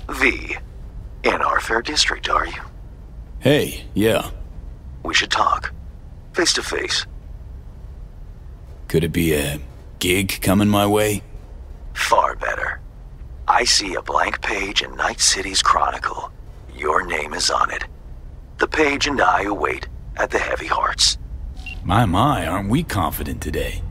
V. In our fair district, are you? Hey, yeah. We should talk. Face to face. Could it be a gig coming my way? Far better. I see a blank page in Night City's Chronicle. Your name is on it. The page and I await at the Heavy Hearts. My, aren't we confident today?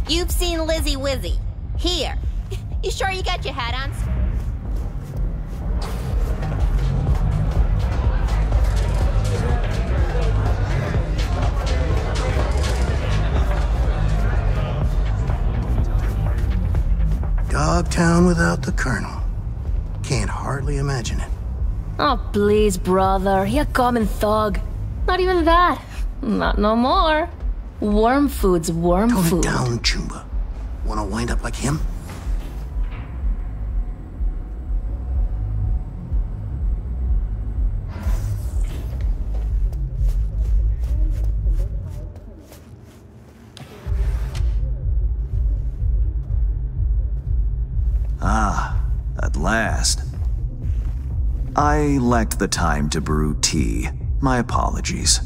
You've seen Lizzie Wizzy. Here. You sure you got your hat on? Dogtown without the Colonel. Can't hardly imagine it. Oh, please, brother. He a common thug. Not even that. Not no more. Worm food's worm Tone food. it down, Chumba. Wanna wind up like him? Ah, at last. I lacked the time to brew tea. My apologies.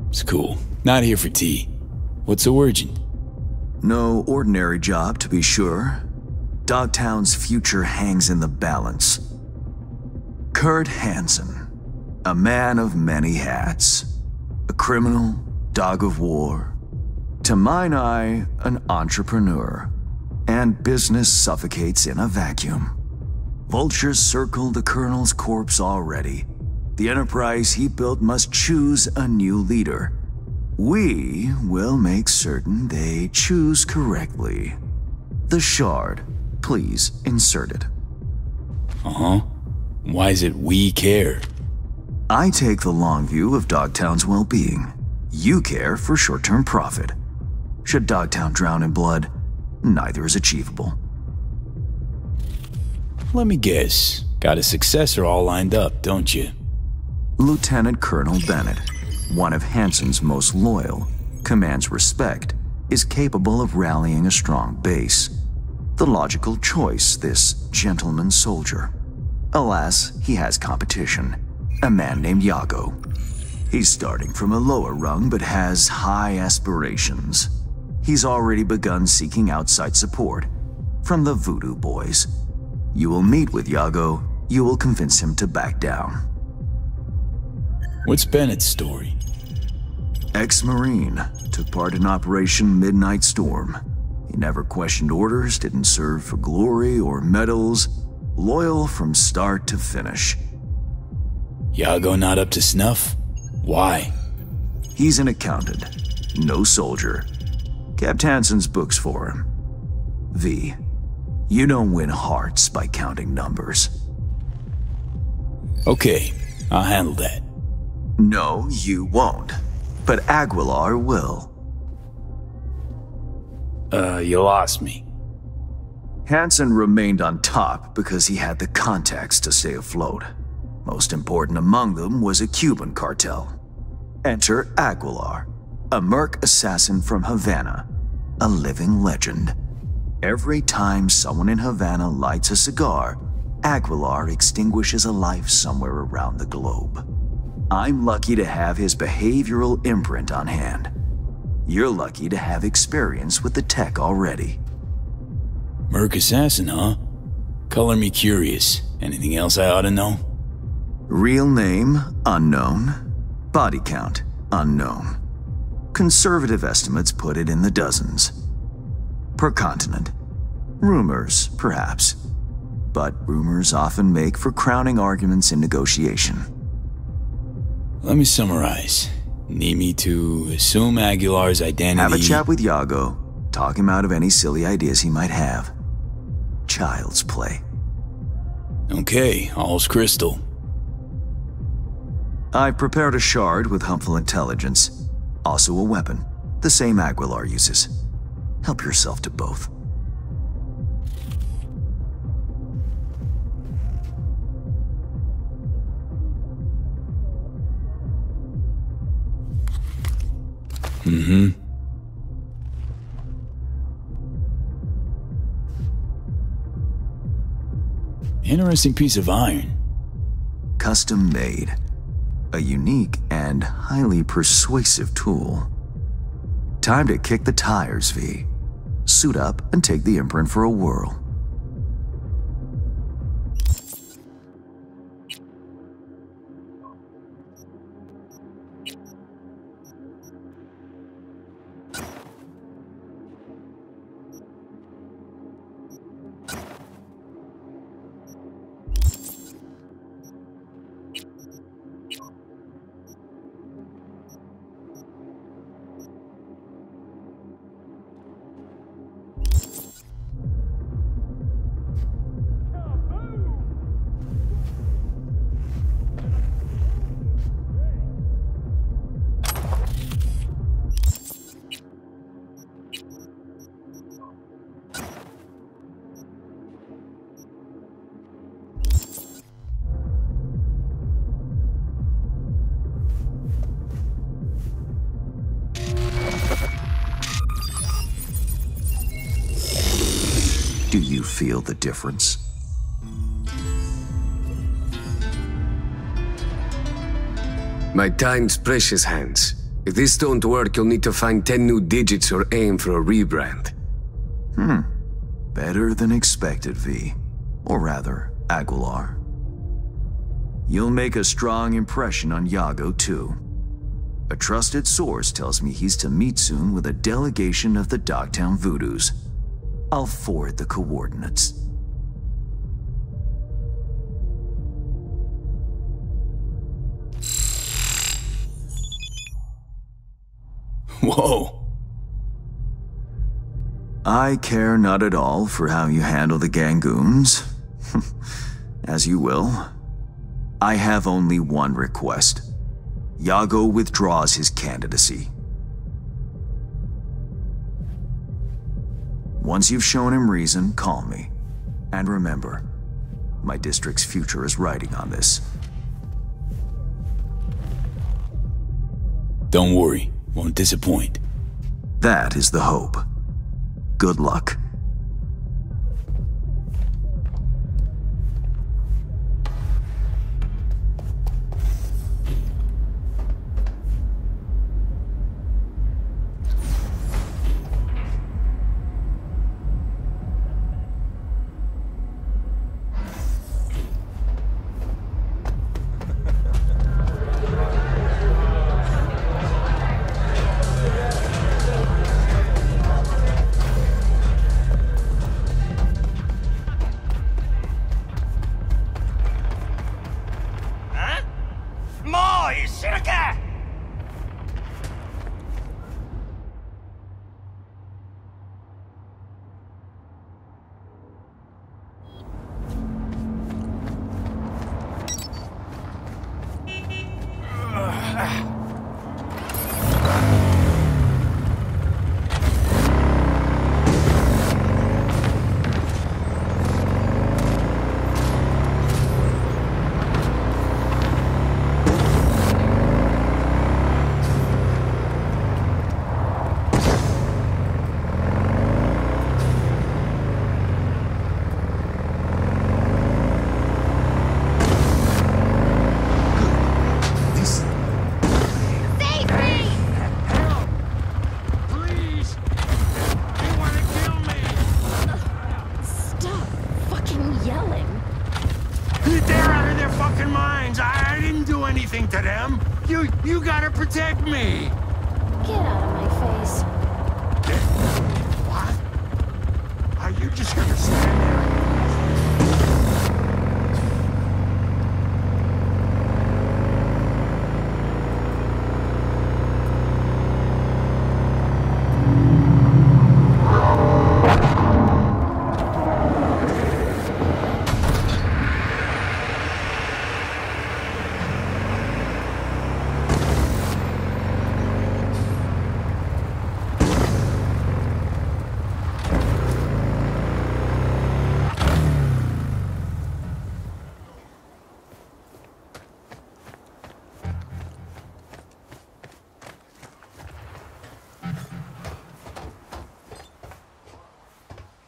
It's cool. Not here for tea. What's so urgent? No ordinary job, to be sure. Dogtown's future hangs in the balance. Kurt Hansen, a man of many hats. A criminal, dog of war. To mine eye, an entrepreneur. And business suffocates in a vacuum. Vultures circle the Colonel's corpse already. The enterprise he built must choose a new leader. We will make certain they choose correctly. The Shard, please insert it. Uh-huh. Why is it we care? I take the long view of Dogtown's well-being. You care for short-term profit. Should Dogtown drown in blood, neither is achievable. Let me guess. Got a successor all lined up, don't you? Lieutenant Colonel Bennett, one of Hansen's most loyal, commands respect, is capable of rallying a strong base. The logical choice, this gentleman soldier. Alas, he has competition, a man named Yago. He's starting from a lower rung but has high aspirations. He's already begun seeking outside support from the Voodoo Boys. You will meet with Yago, you will convince him to back down. What's Bennett's story? Ex-Marine, took part in Operation Midnight Storm. He never questioned orders, didn't serve for glory or medals, loyal from start to finish. Yago not up to snuff? Why? He's an accountant, no soldier. Kept Hansen's books for him. V, you don't win hearts by counting numbers. Okay, I'll handle that. No, you won't. But Aguilar will. You lost me. Hansen remained on top because he had the contacts to stay afloat. Most important among them was a Cuban cartel. Enter Aguilar, a merc assassin from Havana, a living legend. Every time someone in Havana lights a cigar, Aguilar extinguishes a life somewhere around the globe. I'm lucky to have his behavioral imprint on hand. You're lucky to have experience with the tech already. Merc assassin, huh? Color me curious. Anything else I ought to know? Real name, unknown. Body count, unknown. Conservative estimates put it in the dozens. Per continent. Rumors, perhaps. But rumors often make for crowning arguments in negotiation. Let me summarize. Need me to assume Aguilar's identity... Have a chat with Yago. Talk him out of any silly ideas he might have. Child's play. Okay, all's crystal. I've prepared a shard with helpful intelligence. Also a weapon, the same Aguilar uses. Help yourself to both. Interesting piece of iron. Custom made. A unique and highly persuasive tool. Time to kick the tires, V. Suit up and take the imprint for a whirl. Do you feel the difference? My time's precious, Hans. If this don't work, you'll need to find 10 new digits or aim for a rebrand. Better than expected, V. Or rather, Aguilar. You'll make a strong impression on Yago, too. A trusted source tells me he's to meet soon with a delegation of the Dogtown Voodoos. I'll forward the coordinates. Whoa. I care not at all for how you handle the Gangoons. As you will. I have only one request. Yago withdraws his candidacy. Once you've shown him reason, call me. And remember, my district's future is riding on this. Don't worry, won't disappoint. That is the hope. Good luck. You gotta protect me! Get out of my face. What? Are you just gonna stand there?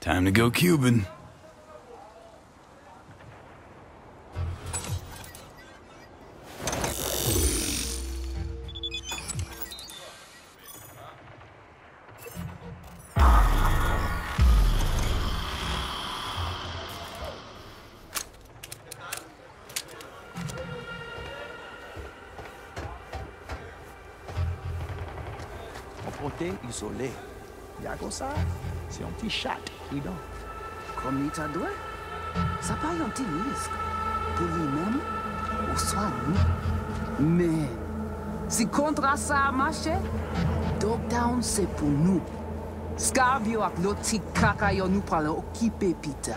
Time to go Cuban. Comté isolé. Y'a comme ça, c'est un petit chat, dedans. Comme il t'a dit, ça pas un petit risque. Pour lui-même, ou soit nous. Mais, si contre ça a marché, Dogtown c'est pour nous. Scarbio ak l'autre petit caca yo nous parlons occuper Peter.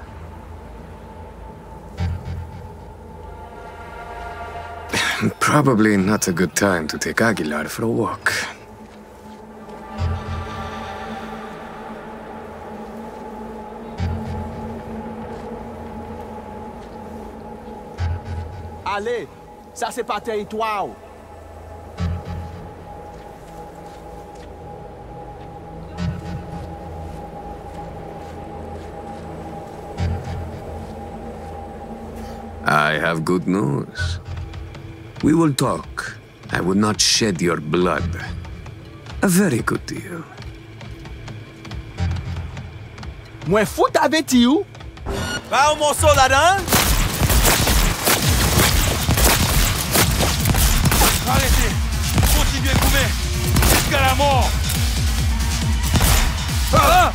Probably not a good time to take Aguilar for a walk. Allez, ça c'est pas territoire. I have good news. We will talk. I will not shed your blood. A very good deal. Moi fout avec you. Va au morceau là-dedans. Arrêtez. Continuez à couper. Jusqu'à la mort. Ah!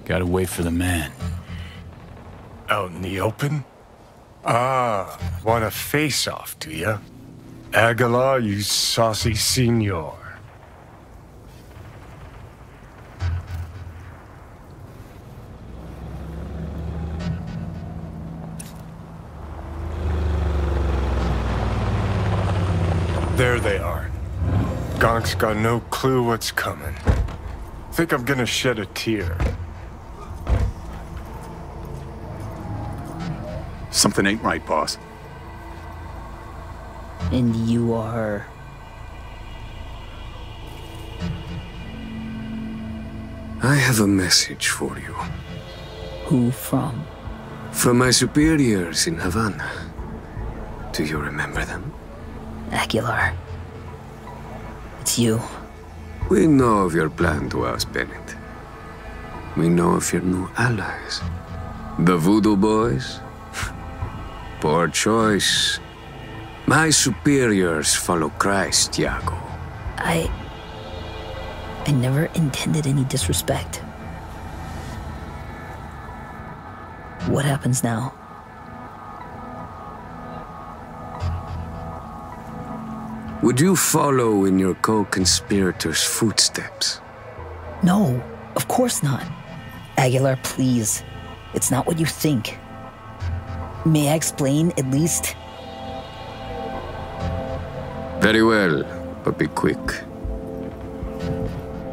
Gotta wait for the man. Out in the open? Ah, want a face-off, do ya? Aguilar, you saucy senor. There they are. Gonk's got no clue what's coming. Think I'm gonna shed a tear. Something ain't right, boss. And you are... I have a message for you. Who from? From my superiors in Havana. Do you remember them? Aguilar. It's you. We know of your plan to oust Bennett. We know of your new allies. The Voodoo Boys? Poor choice. My superiors follow Christ, Iago. I never intended any disrespect. What happens now? Would you follow in your co-conspirators' footsteps? No, of course not. Aguilar, please. It's not what you think. May I explain, at least? Very well, but be quick.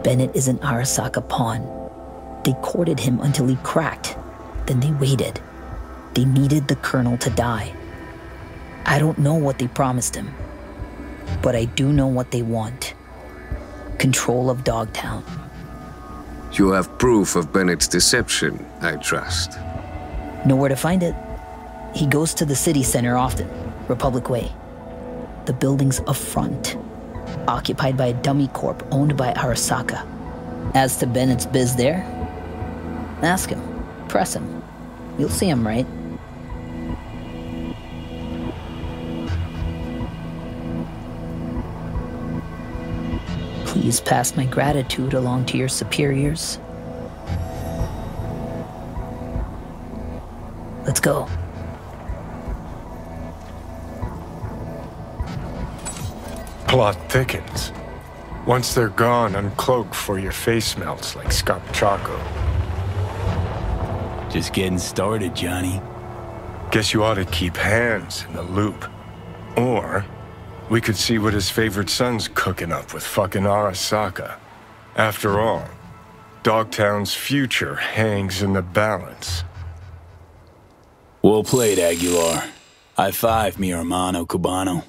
Bennett is an Arasaka pawn. They courted him until he cracked. Then they waited. They needed the Colonel to die. I don't know what they promised him, but I do know what they want. Control of Dogtown. You have proof of Bennett's deception, I trust. Know where to find it? He goes to the city center often, Republic Way. The building's up front, occupied by a dummy corp owned by Arasaka. As to Bennett's biz there, ask him, press him. You'll see him, right? Please pass my gratitude along to your superiors. Let's go. Plot thickens. Once they're gone, uncloak before your face melts like Scott Choco. Just getting started, Johnny. Guess you ought to keep hands in the loop. Or, we could see what his favorite son's cooking up with fucking Arasaka. After all, Dogtown's future hangs in the balance. Well played, Aguilar. High five, mi hermano cubano.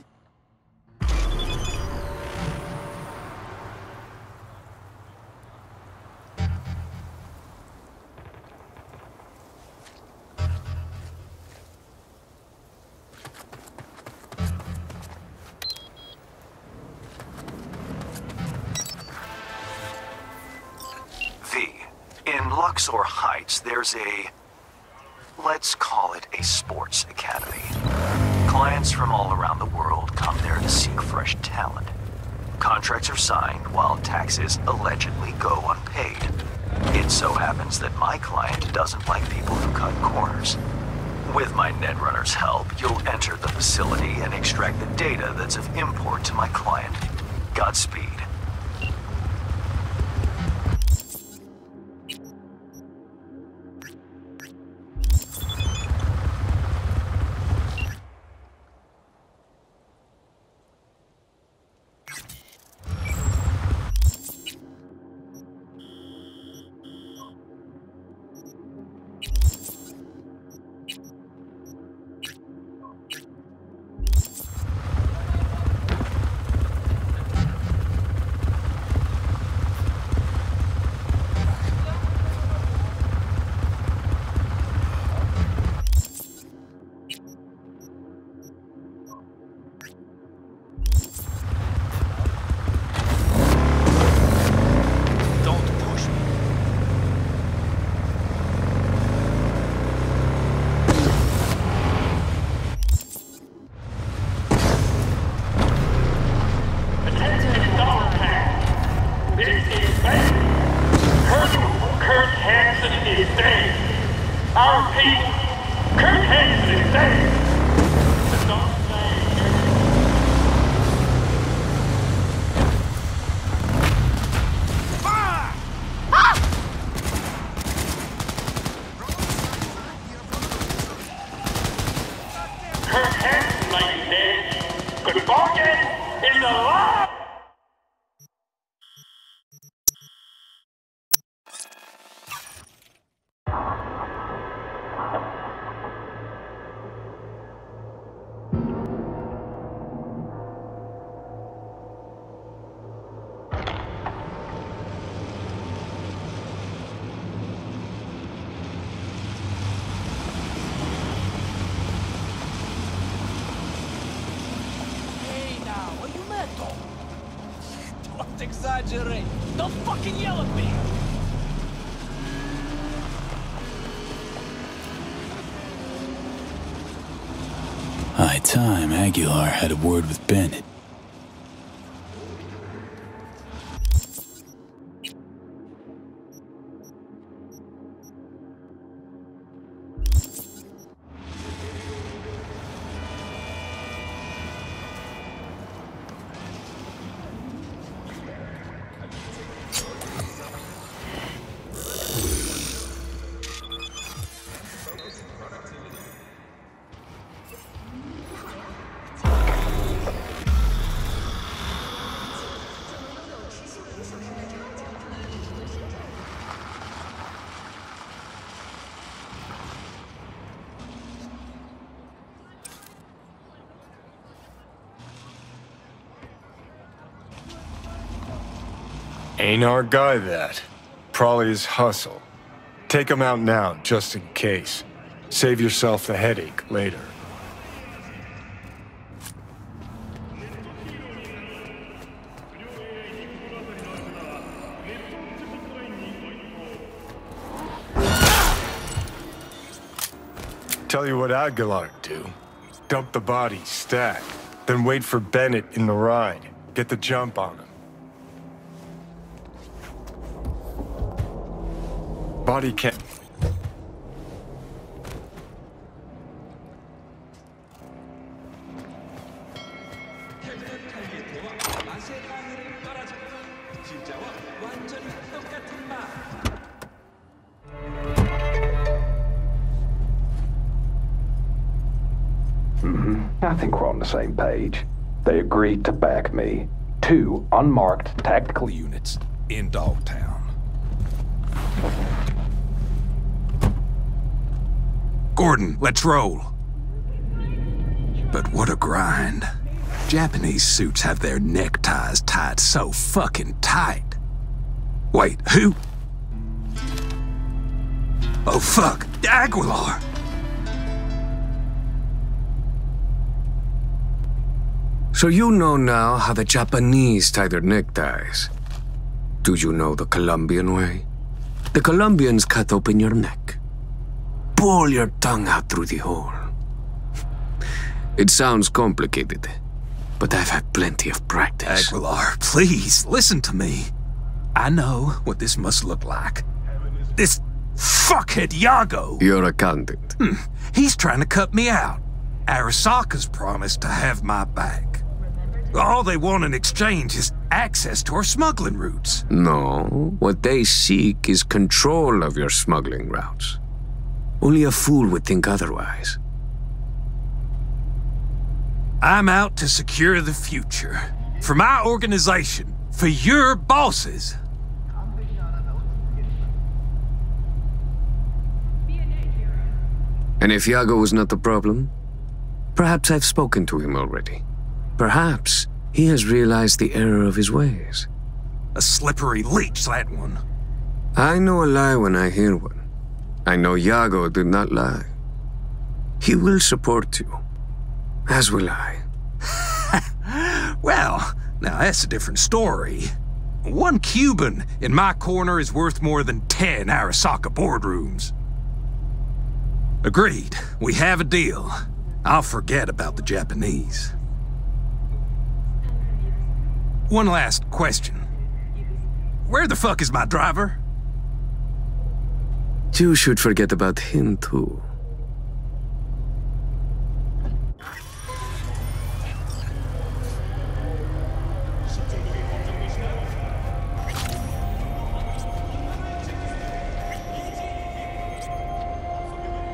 In Luxor Heights, there's let's call it a sports academy. Clients from all around the world come there to seek fresh talent. Contracts are signed while taxes allegedly go unpaid. It so happens that my client doesn't like people who cut corners. With my Netrunner's help, you'll enter the facility and extract the data that's of import to my client. Godspeed. Exaggerate. Don't fucking yell at me. High time Aguilar had a word with Bennett. Ain't our guy that. Probably his hustle. Take him out now, just in case. Save yourself the headache later. Tell you what Aguilar do. Dump the body, stack. Then wait for Bennett in the ride. Get the jump on him. Body cam. I think we're on the same page. They agreed to back me. 2 unmarked tactical units in Dogtown. Gordon, let's roll. But what a grind. Japanese suits have their neckties tied so fucking tight. Wait, who? Oh fuck, Aguilar! So you know now how the Japanese tie their neckties. Do you know the Colombian way? The Colombians cut open your neck. Pull your tongue out through the hole. It sounds complicated, but I've had plenty of practice. Aguilar, please, listen to me. I know what this must look like. This fuckhead Yago. Your accountant. He's trying to cut me out. Arasaka's promised to have my back. All they want in exchange is access to our smuggling routes. No, what they seek is control of your smuggling routes. Only a fool would think otherwise. I'm out to secure the future. For my organization. For your bosses. And if Yago was not the problem, perhaps I've spoken to him already. Perhaps he has realized the error of his ways. A slippery leech, that one. I know a lie when I hear one. I know Yago did not lie. He will support you, as will I. Well, now that's a different story. 1 Cuban in my corner is worth more than 10 Arasaka boardrooms. Agreed. We have a deal. I'll forget about the Japanese. One last question. Where the fuck is my driver? You should forget about him too.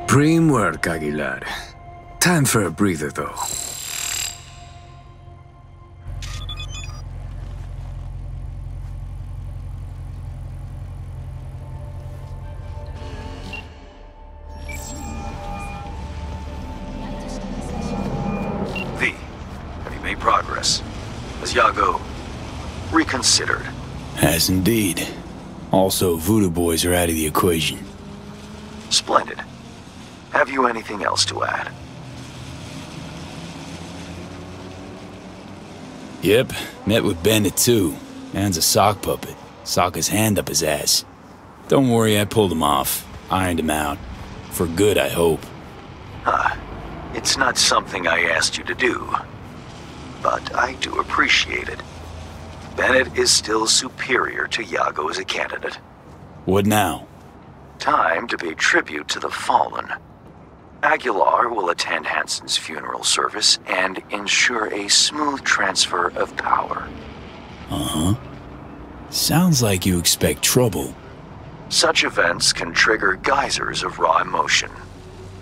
Prime work, Aguilar. Time for a breather, though. V, have you made progress? Has Yago reconsidered? Has indeed. Also, Voodoo Boys are out of the equation. Splendid. Have you anything else to add? Yep, met with Bennett too. Man's a sock puppet. Sock his hand up his ass. Don't worry, I pulled him off. Ironed him out. For good, I hope. It's not something I asked you to do. But I do appreciate it. Bennett is still superior to Yago as a candidate. What now? Time to pay tribute to the fallen. Aguilar will attend Hansen's funeral service and ensure a smooth transfer of power. Uh-huh. Sounds like you expect trouble. Such events can trigger geysers of raw emotion.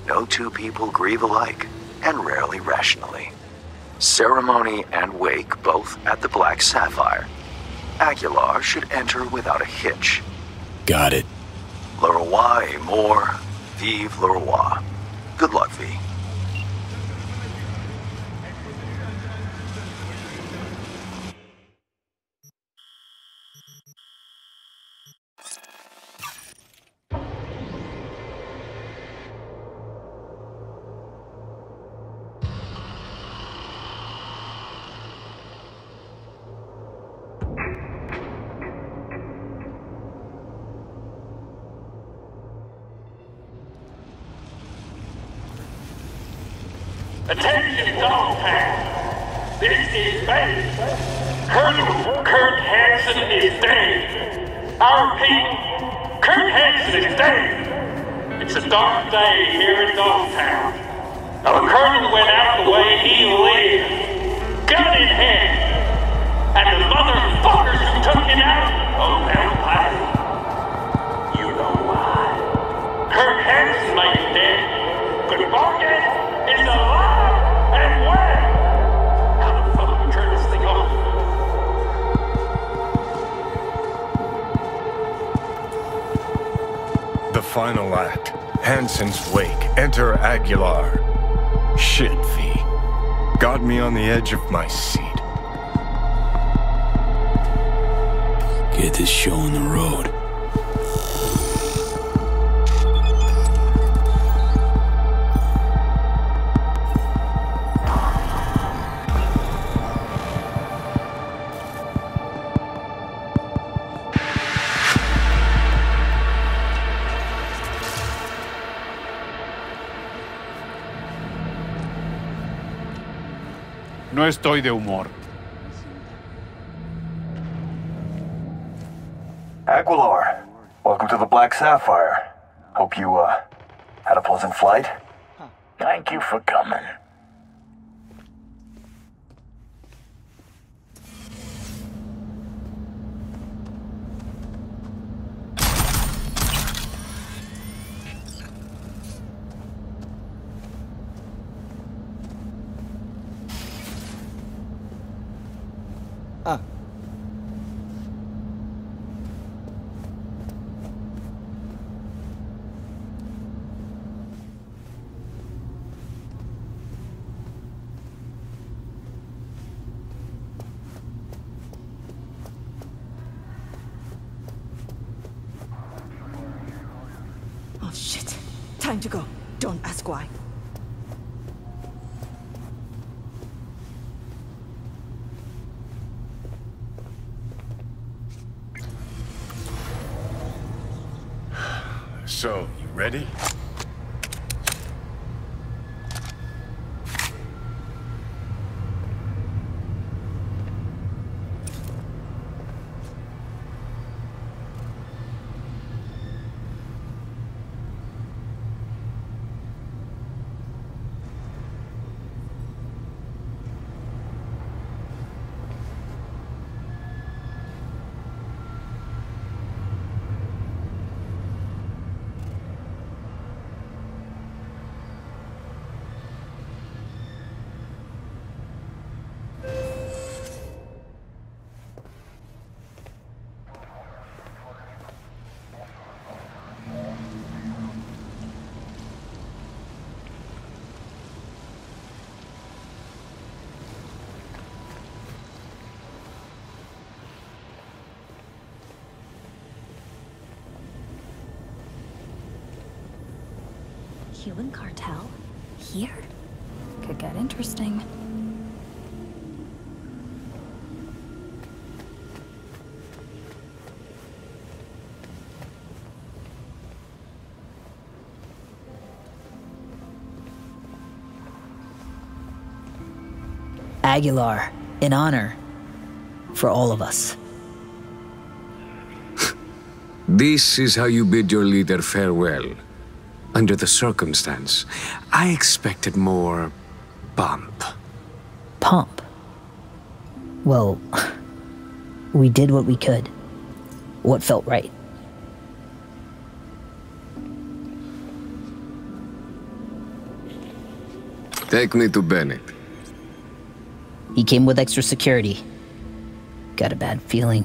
No 2 people grieve alike, and rarely rationally. Ceremony and wake both at the Black Sapphire. Aguilar should enter without a hitch. Got it. Le roi est mort, vive le roi. Good luck, V. Attention, Dogtown! This is base. Colonel Kurt Hansen is dead. Our people, Kurt Hansen is dead. It's a dark day here in Dogtown. Now the Colonel went out the way he lived, gun in hand. And the motherfuckers who took him out, oh, they'll pay. You know why. Kurt Hansen may be dead, but Morgan is alive and well. How the fuck do we turn this thing off? The final act. Hansen's wake. Enter Aguilar. Shit, V. Got me on the edge of my seat. Get this show on the road. No estoy de humor. Aguilar, welcome to the Black Sapphire. Hope you, had a pleasant flight. Thank you for coming. Oh shit. Time to go. Don't ask why. So, you ready? Cuban cartel? Here? Could get interesting. Aguilar, in honor. For all of us. This is how you bid your leader farewell. Under the circumstance, I expected more pomp. Pomp? Well, we did what we could. What felt right. Take me to Bennett. He came with extra security. Got a bad feeling.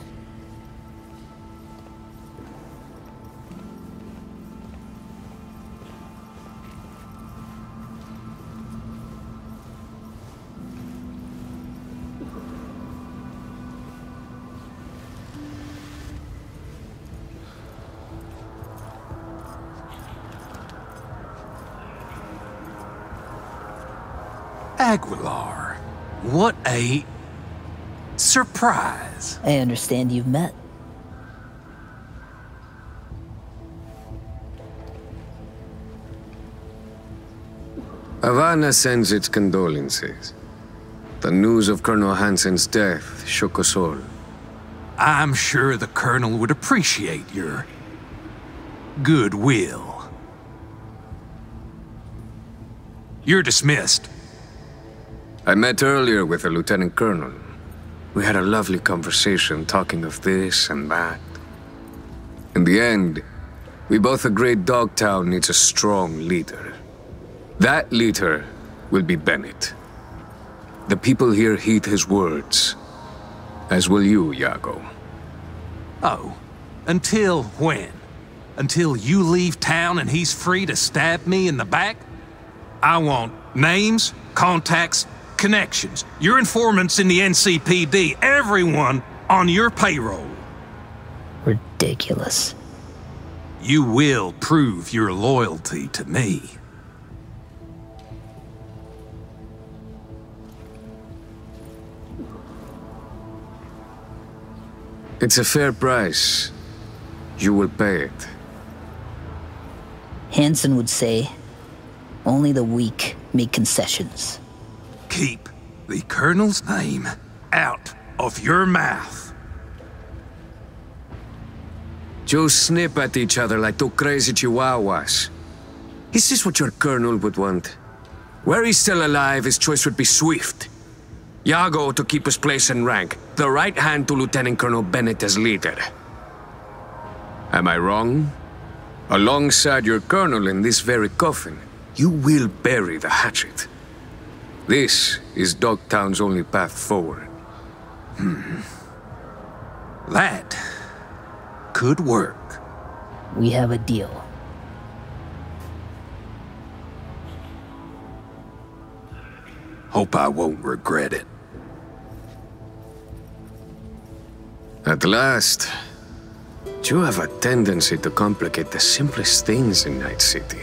Aguilar, what a surprise. I understand you've met. Havana sends its condolences. The news of Colonel Hansen's death shook us all. I'm sure the Colonel would appreciate your goodwill. You're dismissed. I met earlier with a lieutenant colonel. We had a lovely conversation talking of this and that. In the end, we both agreed Dogtown needs a strong leader. That leader will be Bennett. The people here heed his words, as will you, Iago. Oh, until when? Until you leave town and he's free to stab me in the back? I want names, contacts, connections, your informants in the NCPD, everyone on your payroll. Ridiculous. You will prove your loyalty to me. It's a fair price. You will pay it. Hansen would say, only the weak make concessions. Keep the Colonel's name out of your mouth. Just snip at each other like two crazy chihuahuas. Is this what your Colonel would want? Were he still alive, his choice would be swift. Iago to keep his place and rank, the right hand to Lieutenant Colonel Bennett as leader. Am I wrong? Alongside your Colonel in this very coffin, you will bury the hatchet. This is Dogtown's only path forward. That could work. We have a deal. Hope I won't regret it. At last, you have a tendency to complicate the simplest things in Night City.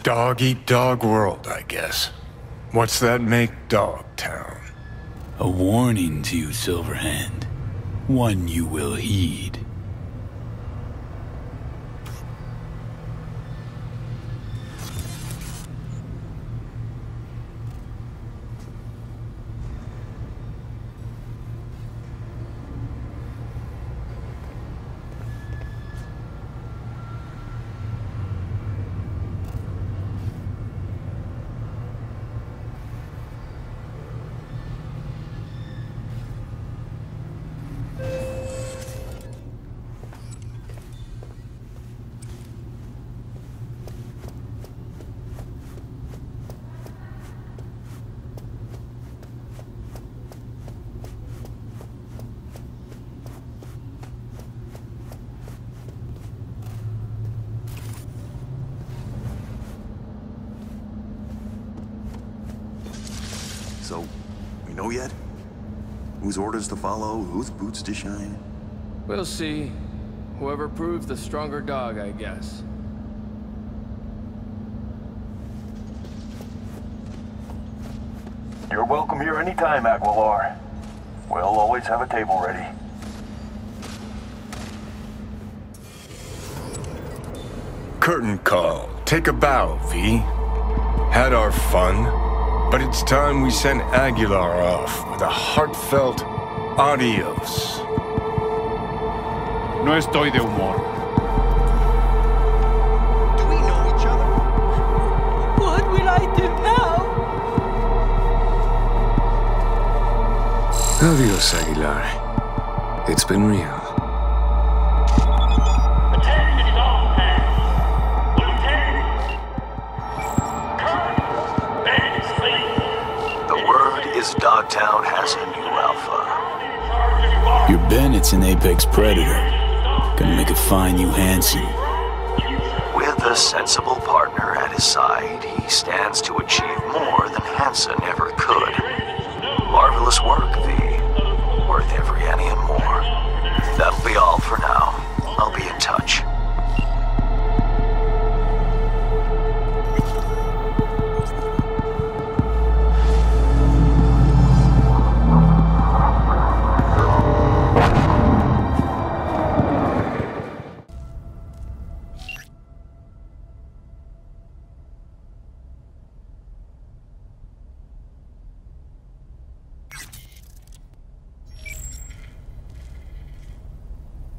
Dog-eat-dog world, I guess. What's that make Dogtown? A warning to you, Silverhand. One you will heed. So, we know yet? Whose orders to follow, whose boots to shine? We'll see. Whoever proves the stronger dog, I guess. You're welcome here anytime, Aguilar. We'll always have a table ready. Curtain call. Take a bow, V. Had our fun. But it's time we sent Aguilar off with a heartfelt adios. No estoy de humor. Do we know each other? What will I do now? Adios, Aguilar. It's been real. Dogtown has a new alpha. Your Bennett's an apex predator. Gonna make a fine you Hansen. With a sensible partner at his side, he stands to achieve more than Hansen ever could. Marvelous work, V. Worth every penny and more. That'll be all for now.